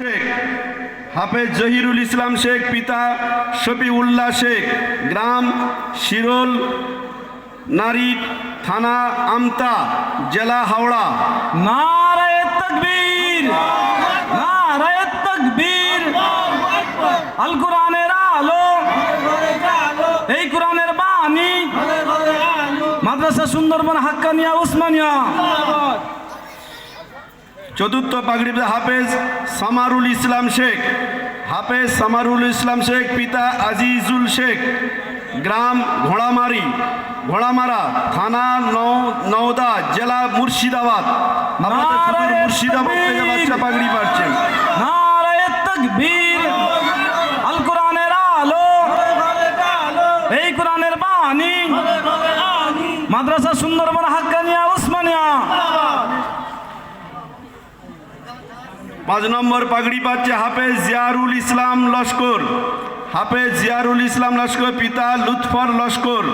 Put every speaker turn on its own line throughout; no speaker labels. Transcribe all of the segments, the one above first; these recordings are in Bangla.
শেখ হাফেজ জহিরুল ইসলাম শেখ, পিতা শফিউল্লাহ শেখ, গ্রাম শিরোল নারী, থানা আমতা, জেলা হাওড়া।
নারায়ে তাকবীর, নারায়ে তাকবীর। আল কোরআনের আলো, এই কোরআনের বাণী, মাদ্রাসা সুন্দরবন হাক্কানিয়া উসমানিয়া।
চতুর্থ পাগড়ি হাফেজ সামারুল ইসলাম শেখ, হাফেজ সামারুল ইসলাম শেখ, পিতা আজিজুল শেখ, গ্রাম ঘোড়ামারা, থানা নওদা, জেলা মুর্শিদাবাদ। আমাদের সুদূর মুর্শিদাবাদ থেকে বাচ্চা পাগড়ি পাচ্ছেন।
নারায়ে তাকবীর। আল কোরআনের আলো, এই কোরআনের বাণী, মাদ্রাসা সুন্দরবন হাক্কানিয়া উসমানিয়া।
5 নম্বর পাগড়ি পাচ্ছে হাফেজ জিয়ারুল ইসলাম লস্কর, হাফেজ জিয়ারুল ইসলাম লস্কর, পিতা লুৎফর লস্কর,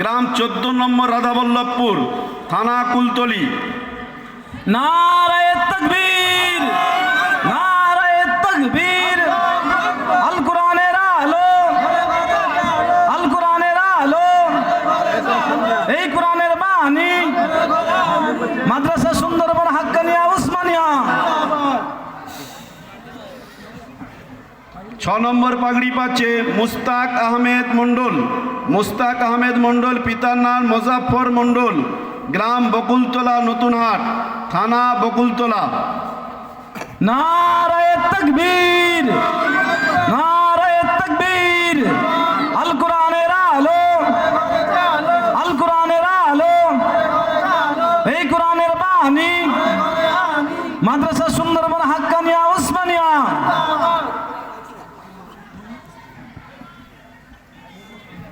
গ্রাম 14 নম্বর রাধাবল্লভপুর, থানা কুলতলি।
নারায়ে তাকবীর, নারায়ে তাকবীর। আল কোরআনের আলো, আল কোরআনের আলো, এই কোরআনের বাণী, মাদ্রাসা সুন্দরবন হাক্কানিয়া উসমানিয়া।
6 নম্বর পাগড়ি পাচ্ছে মুস্তাক আহমেদ মণ্ডল, মুস্তাক আহমেদ মণ্ডল, পিতার নাম মোজাফফর মণ্ডল, গ্রাম বকুলতলা নতুনহাট, থানা বকুলতলা।
নারায়ে তাকবীর,